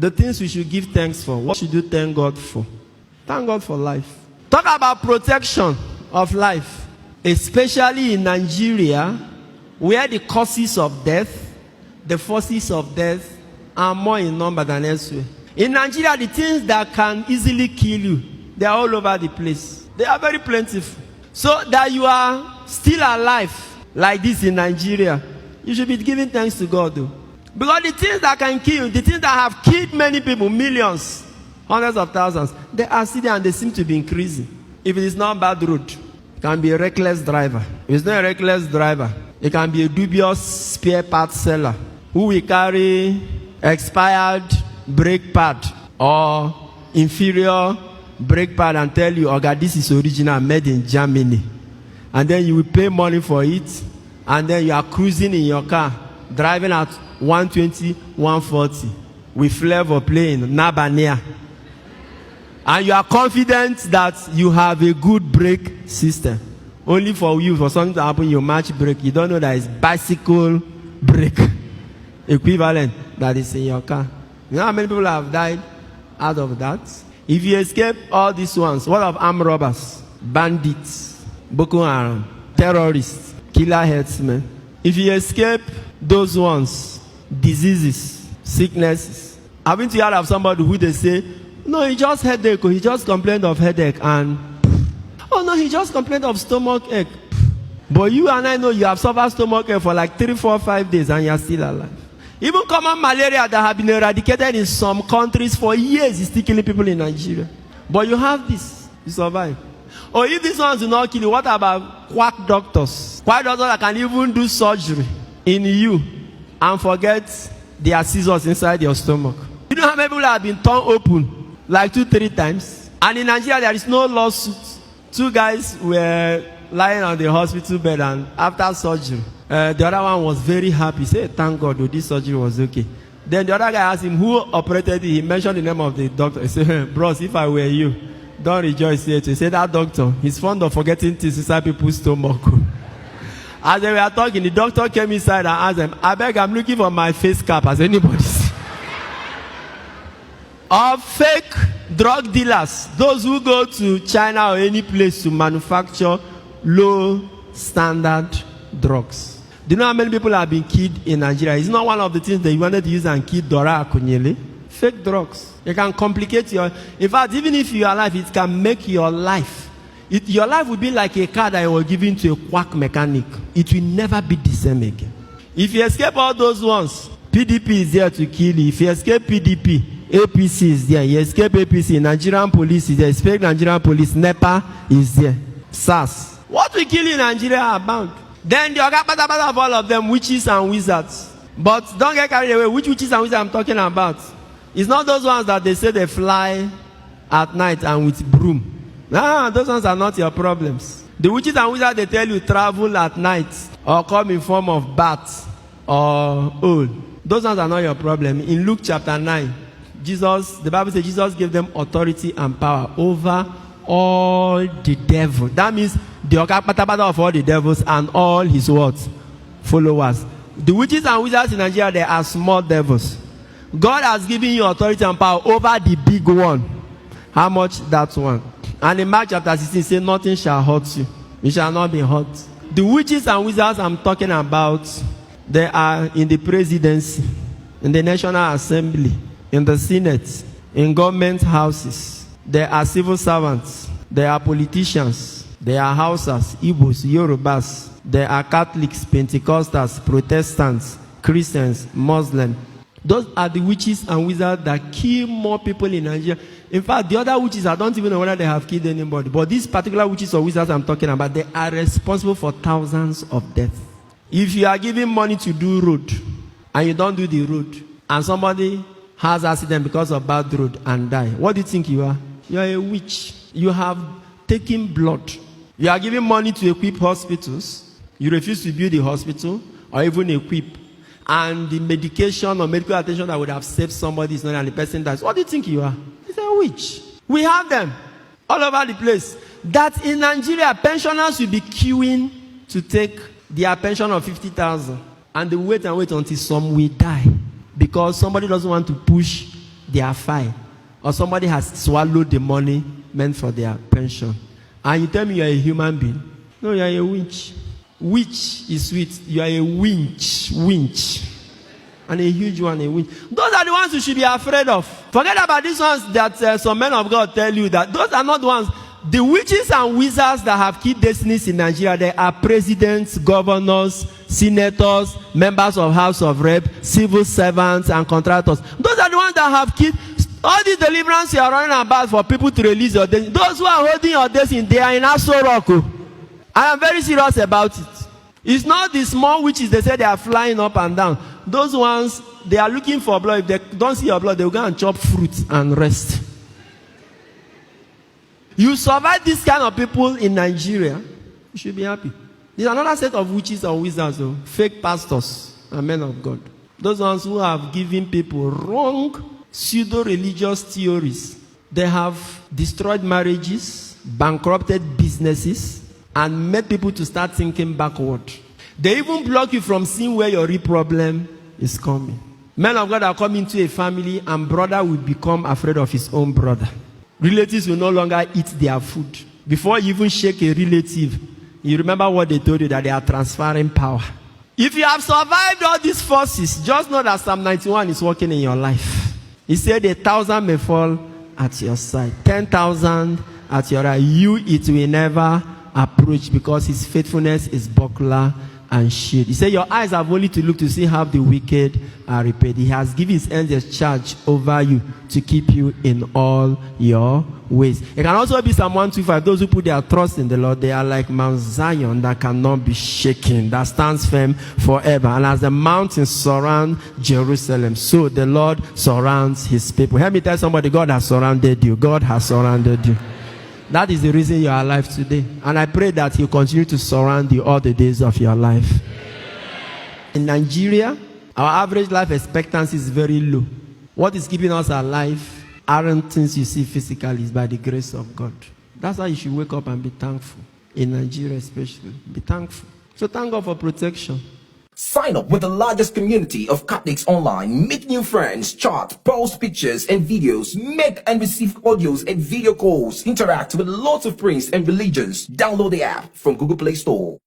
the things we should give thanks for. What should you thank God for? Thank God for life. Talk about protection of life, especially in Nigeria, where the causes of death, the forces of death are more in number than elsewhere. In Nigeria, the things that can easily kill you, they are all over the place. They are very plentiful. So that you are still alive like this in Nigeria, you should be giving thanks to God, though. Because the things that can kill you, the things that have killed many people, millions, hundreds of thousands, they are still there and they seem to be increasing. If it is not bad road, it can be a reckless driver. If it's not a reckless driver, it can be a dubious spare part seller who will carry expired brake pad or inferior brake pad and tell you, "Okay, this is original, made in Germany." And then you will pay money for it, and then you are cruising in your car, driving at 120, 140 with flavor playing Nabania. And you are confident that you have a good brake system. Only for you, for something to happen, you match brake. You don't know that it's bicycle brake equivalent that is in your car. You know how many people have died out of that? If you escape all these ones, what of armed robbers, bandits, Boko Haram, terrorists, killer headsmen? If you escape those ones, diseases, sicknesses, haven't you heard of somebody who they say, "No, he just headache, or he just complained of headache, and oh no, he just complained of stomach ache." But you and I know you have suffered stomach ache for like 3, 4, 5 days and you are still alive. Even common malaria that have been eradicated in some countries for years is still killing people in Nigeria. But you have this, you survive. Or if these ones do not kill you, what about quack doctors? Quack doctors that can even do surgery in you and forget their scissors inside your stomach. You know how many people have been torn open like 2, 3 times? And in Nigeria, there is no lawsuit. 2 guys were lying on the hospital bed, and after surgery, the other one was very happy. He said, "Thank God, this surgery was okay." Then the other guy asked him, "Who operated it?" He mentioned the name of the doctor. He said, "Bros, if I were you, don't rejoice yet." He said, "That doctor, he's fond of forgetting things inside people's stomach." As they were talking, the doctor came inside and asked them, "I beg, I'm looking for my face cap. Has anybody seen?" Of fake drug dealers, those who go to China or any place to manufacture low standard drugs. Do you know how many people have been killed in Nigeria? It's not one of the things that you wanted to use and kill Dora Akunyele. Fake drugs. It can complicate your... In fact, even if you are alive, it can make your life. Your life will be like a car that you were given to a quack mechanic. It will never be the same again. If you escape all those ones, PDP is there to kill you. If you escape PDP, APC is there. You escape APC, Nigerian police is there. Escape Nigerian police, NEPA is there. SARS. What we kill in Nigeria are bound. Then the other part of all of them, witches and wizards. But don't get carried away. Which witches and wizards I'm talking about? It's not those ones that they say they fly at night and with broom. Nah, those ones are not your problems. The witches and wizards, they tell you travel at night or come in form of bat or owl. Those ones are not your problem. In Luke chapter 9, the Bible says Jesus gave them authority and power over all the devil. That means the okapatapata of all the devils and all his words, followers. The witches and wizards in Nigeria, they are small devils. God has given you authority and power over the big one. How much? That one. And in Mark chapter 16, it says, "Nothing shall hurt you. You shall not be hurt." The witches and wizards I'm talking about, they are in the presidency, in the National Assembly, in the Senate, in government houses. They are civil servants. They are politicians. They are Hausas, Igbos, Yorubas. They are Catholics, Pentecostals, Protestants, Christians, Muslims. Those are the witches and wizards that kill more people in Nigeria. In fact, the other witches, I don't even know whether they have killed anybody. But these particular witches or wizards I'm talking about, they are responsible for thousands of deaths. If you are giving money to do road, and you don't do the road, and somebody has accident because of bad road and die, what do you think you are? You are a witch. You have taken blood. You are giving money to equip hospitals. You refuse to build the hospital or even equip. And the medication or medical attention that would have saved somebody is not, and the person dies. What do you think you are? It's a witch. We have them all over the place. That in Nigeria, pensioners will be queuing to take their pension of 50,000. And they wait and wait until some will die. Because somebody doesn't want to push they are fine. Or somebody has swallowed the money meant for their pension. And you tell me you are a human being. No, you are a winch. Witch is sweet. You are a winch. Winch. And a huge one, a winch. Those are the ones you should be afraid of. Forget about these ones that some men of God tell you that. Those are not the ones. The witches and wizards that have key destinies in Nigeria, they are presidents, governors, senators, members of House of Rep, civil servants, and contractors. Those are the ones that have key. All these deliverance you are running about for people to release your destiny. Those who are holding your destiny, they are in Aso Rock. I am very serious about it. It's not the small witches, they say they are flying up and down. Those ones, they are looking for blood. If they don't see your blood, they will go and chop fruit and rest. You survive this kind of people in Nigeria, you should be happy. There's another set of witches and wizards, fake pastors and men of God. Those ones who have given people wrong pseudo-religious theories. They have destroyed marriages, bankrupted businesses, and made people to start thinking backward. They even block you from seeing where your real problem is coming. Men of God are coming to a family, and brother will become afraid of his own brother. Relatives will no longer eat their food. Before you even shake a relative, you remember what they told you, that they are transferring power. If you have survived all these forces, just know that Psalm 91 is working in your life. He said 1,000 may fall at your side, 10,000 at your right. You, it will never approach, because his faithfulness is buckler and shield. He said your eyes have only to look to see how the wicked are repaid. He has given his angels charge over you to keep you in all your ways. It can also be Psalm 125. Those who put their trust in the Lord, they are like Mount Zion that cannot be shaken, that stands firm forever. And as the mountains surround Jerusalem, so the Lord surrounds his people. Help me tell somebody, God has surrounded you. God has surrounded you. That is the reason you are alive today. And I pray that he'll continue to surround you all the days of your life. In Nigeria, our average life expectancy is very low. What is keeping us alive aren't things you see physically, it's by the grace of God. That's why you should wake up and be thankful. In Nigeria especially, be thankful. So thank God for protection. Sign up with the largest community of Catholics online. Make new friends, chat, post pictures and videos, make and receive audios and video calls, interact with lots of priests and religions. Download the app from Google Play Store.